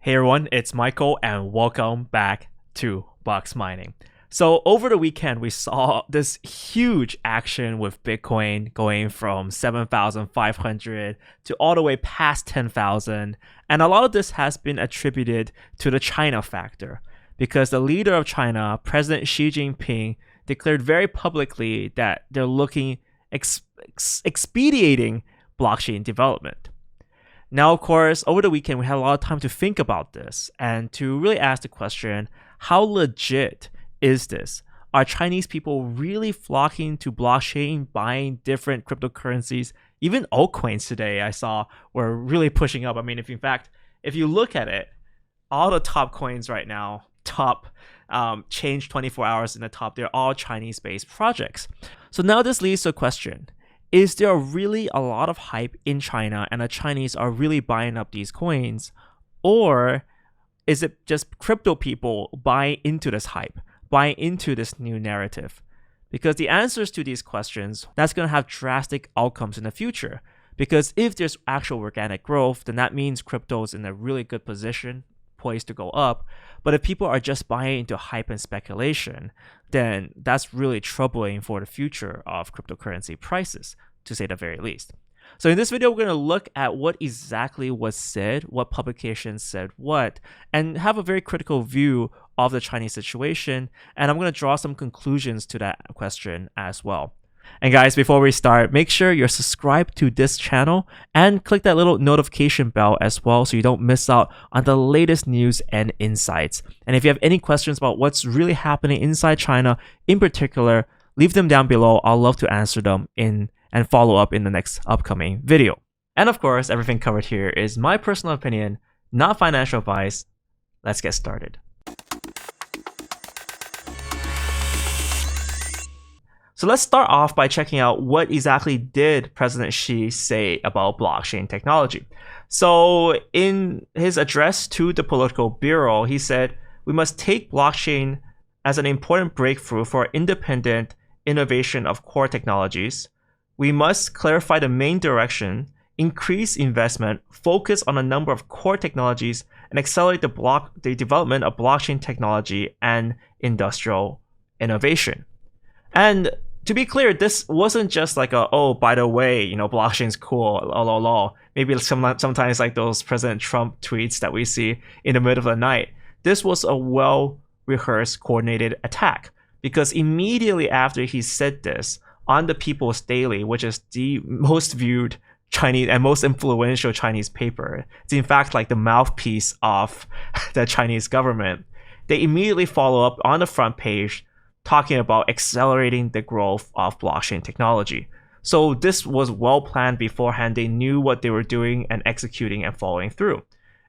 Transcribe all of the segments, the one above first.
Hey everyone, it's Michael and welcome back to Box Mining. So over the weekend, we saw this huge action with Bitcoin going from 7,500 to all the way past 10,000. And a lot of this has been attributed to the China factor because the leader of China, President Xi Jinping, declared very publicly that they're looking expediting blockchain development. Now, of course, over the weekend, we had a lot of time to think about this and to really ask the question, how legit is this? Are Chinese people really flocking to blockchain, buying different cryptocurrencies? Even altcoins today, I saw, were really pushing up. I mean, if you look at it, all the top coins right now, change 24 hours in the top, they're all Chinese-based projects. So now this leads to a question. Is there really a lot of hype in China and the Chinese are really buying up these coins? Or is it just crypto people buying into this hype, buying into this new narrative? Because the answers to these questions, that's going to have drastic outcomes in the future. Because if there's actual organic growth, then that means crypto is in a really good position, poised to go up. But if people are just buying into hype and speculation, then that's really troubling for the future of cryptocurrency prices, to say the very least. So in this video, we're going to look at what exactly was said, what publications said what, and have a very critical view of the Chinese situation. And I'm going to draw some conclusions to that question as well. And guys, before we start, make sure you're subscribed to this channel and click that little notification bell as well so you don't miss out on the latest news and insights. And if you have any questions about what's really happening inside China in particular, leave them down below. I'll love to answer them and follow up in the next upcoming video. And of course, everything covered here is my personal opinion, not financial advice. Let's get started. So let's start off by checking out what exactly did President Xi say about blockchain technology. So in his address to the Political Bureau, he said, we must take blockchain as an important breakthrough for independent innovation of core technologies. We must clarify the main direction, increase investment, focus on a number of core technologies, and accelerate the development of blockchain technology and industrial innovation. And to be clear, this wasn't just like oh, by the way, blockchain's cool, lol. Maybe sometimes like those President Trump tweets that we see in the middle of the night. This was a well-rehearsed, coordinated attack because immediately after he said this on the People's Daily, which is the most viewed Chinese and most influential Chinese paper, it's in fact like the mouthpiece of the Chinese government, they immediately follow up on the front page talking about accelerating the growth of blockchain technology. So this was well planned beforehand. They knew what they were doing and executing and following through.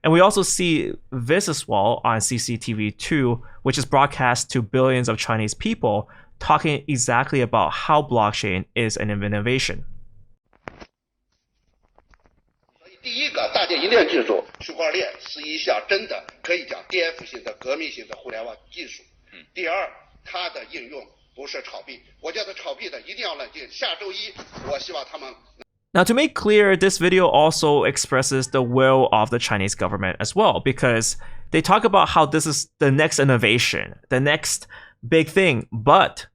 And we also see this as well on CCTV2, which is broadcast to billions of Chinese people, talking exactly about how blockchain is an innovation. 第一个大件一链技术，区块链是一项真的可以讲颠覆性的、革命性的互联网技术。第二，它的应用不是炒币，我觉得炒币的一定要冷静。下周一，我希望他们。Now, to make clear, this video also expresses the will of the Chinese government as well, because they talk about how this is the next innovation, the next big thing. But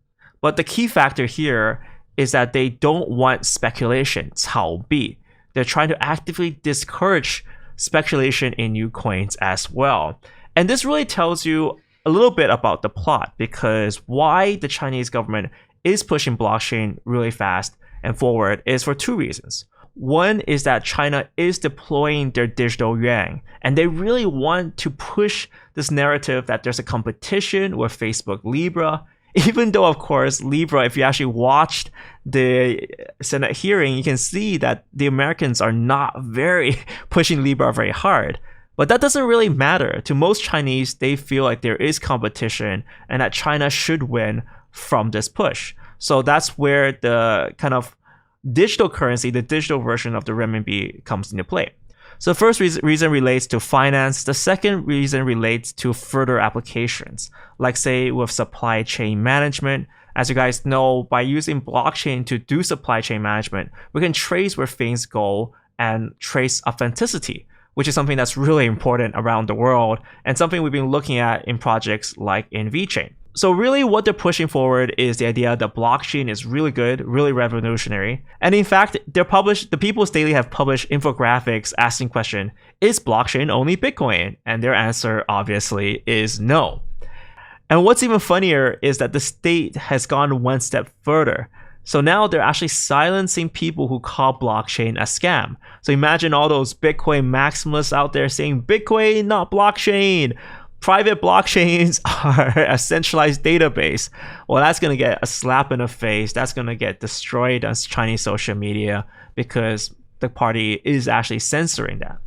the key factor here is that they don't want speculation, 炒币. They're trying to actively discourage speculation in new coins as well. And this really tells you a little bit about the plot, because why the Chinese government is pushing blockchain really fast and forward is for two reasons. One is that China is deploying their digital yuan, and they really want to push this narrative that there's a competition with Facebook Libra, even though, of course, Libra, if you actually watched the Senate hearing, you can see that the Americans are not very pushing Libra very hard. But that doesn't really matter. To most Chinese, they feel like there is competition and that China should win from this push. So that's where the kind of digital currency, the digital version of the renminbi comes into play. So the first reason relates to finance. The second reason relates to further applications, like say with supply chain management. As you guys know, by using blockchain to do supply chain management, we can trace where things go and trace authenticity, which is something that's really important around the world and something we've been looking at in projects like in VeChain. So really what they're pushing forward is the idea that blockchain is really good, really revolutionary. And in fact, the People's Daily have published infographics asking question, is blockchain only Bitcoin? And their answer obviously is no. And what's even funnier is that the state has gone one step further. So now they're actually silencing people who call blockchain a scam. So imagine all those Bitcoin maximalists out there saying Bitcoin, not blockchain. Private blockchains are a centralized database. Well, that's going to get a slap in the face. That's going to get destroyed on Chinese social media because the party is actually censoring that.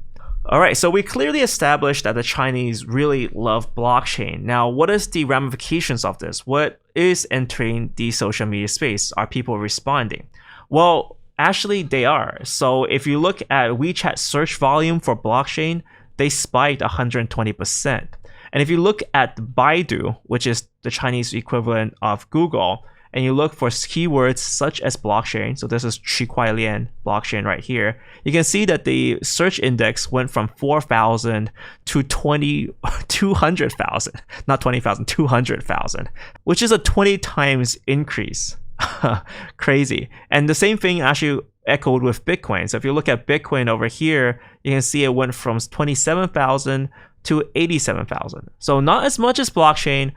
All right, so we clearly established that the Chinese really love blockchain. Now, what is the ramifications of this? What is entering the social media space? Are people responding? Well, actually they are. So if you look at WeChat search volume for blockchain, they spiked 120%. And if you look at Baidu, which is the Chinese equivalent of Google, and you look for keywords such as blockchain, so this is区块链blockchain right here, you can see that the search index went from 4,000 to 200,000, not 20,000, 200,000, which is a 20 times increase. Crazy. And the same thing actually echoed with Bitcoin. So if you look at Bitcoin over here, you can see it went from 27,000 to 87,000. So not as much as blockchain.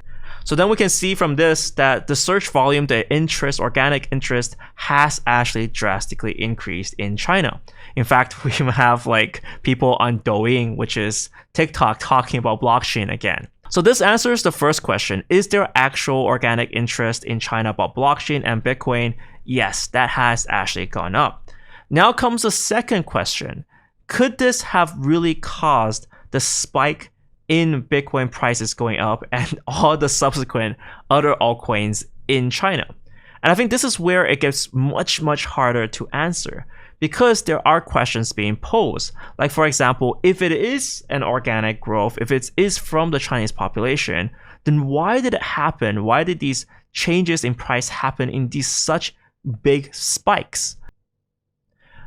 So then we can see from this that the search volume, the interest, organic interest, has actually drastically increased in China. In fact, we have like people on Douyin, which is TikTok, talking about blockchain again. So this answers the first question. Is there actual organic interest in China about blockchain and Bitcoin? Yes, that has actually gone up. Now comes the second question. Could this have really caused the spike in Bitcoin prices going up and all the subsequent other altcoins in China? And I think this is where it gets much, much harder to answer because there are questions being posed. Like, for example, if it is an organic growth, if it is from the Chinese population, then why did it happen? Why did these changes in price happen in these such big spikes?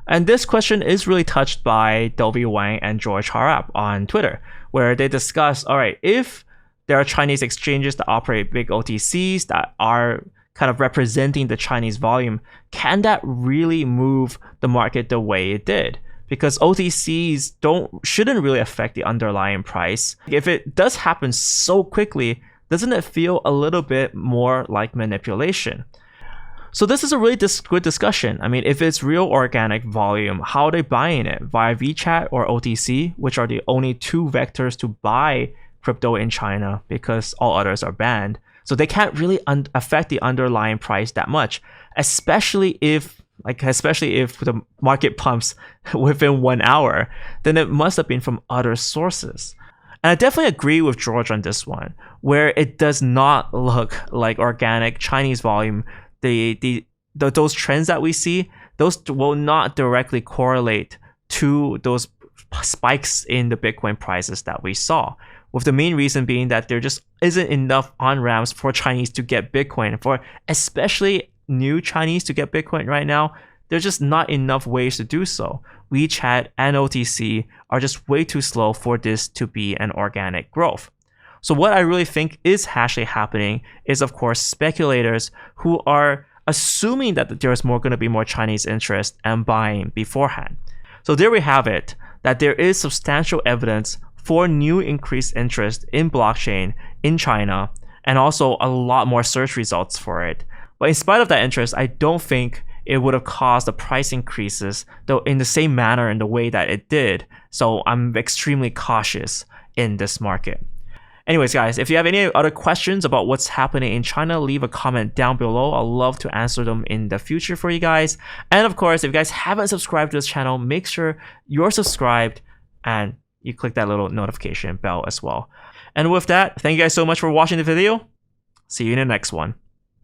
And this question is really touched by Dovey Wang and George Harap on Twitter, where they discuss, all right, if there are Chinese exchanges that operate big OTCs that are kind of representing the Chinese volume, can that really move the market the way it did? Because OTCs shouldn't really affect the underlying price. If it does happen so quickly, doesn't it feel a little bit more like manipulation? So this is a really good discussion. I mean, if it's real organic volume, how are they buying it? Via VChat or OTC, which are the only two vectors to buy crypto in China because all others are banned. So they can't really affect the underlying price that much, especially if the market pumps within 1 hour, then it must have been from other sources. And I definitely agree with George on this one, where it does not look like organic Chinese volume. Those trends that we see, those will not directly correlate to those spikes in the Bitcoin prices that we saw. With the main reason being that there just isn't enough on-ramps for Chinese to get Bitcoin. For especially new Chinese to get Bitcoin right now, there's just not enough ways to do so. WeChat and OTC are just way too slow for this to be an organic growth. So what I really think is actually happening is, of course, speculators who are assuming that there's going to be more Chinese interest and buying beforehand. So there we have it, that there is substantial evidence for new increased interest in blockchain in China, and also a lot more search results for it. But in spite of that interest, I don't think it would have caused the price increases though in the same manner in the way that it did. So I'm extremely cautious in this market. Anyways, guys, if you have any other questions about what's happening in China, leave a comment down below. I'll love to answer them in the future for you guys. And of course, if you guys haven't subscribed to this channel, make sure you're subscribed and you click that little notification bell as well. And with that, thank you guys so much for watching the video. See you in the next one.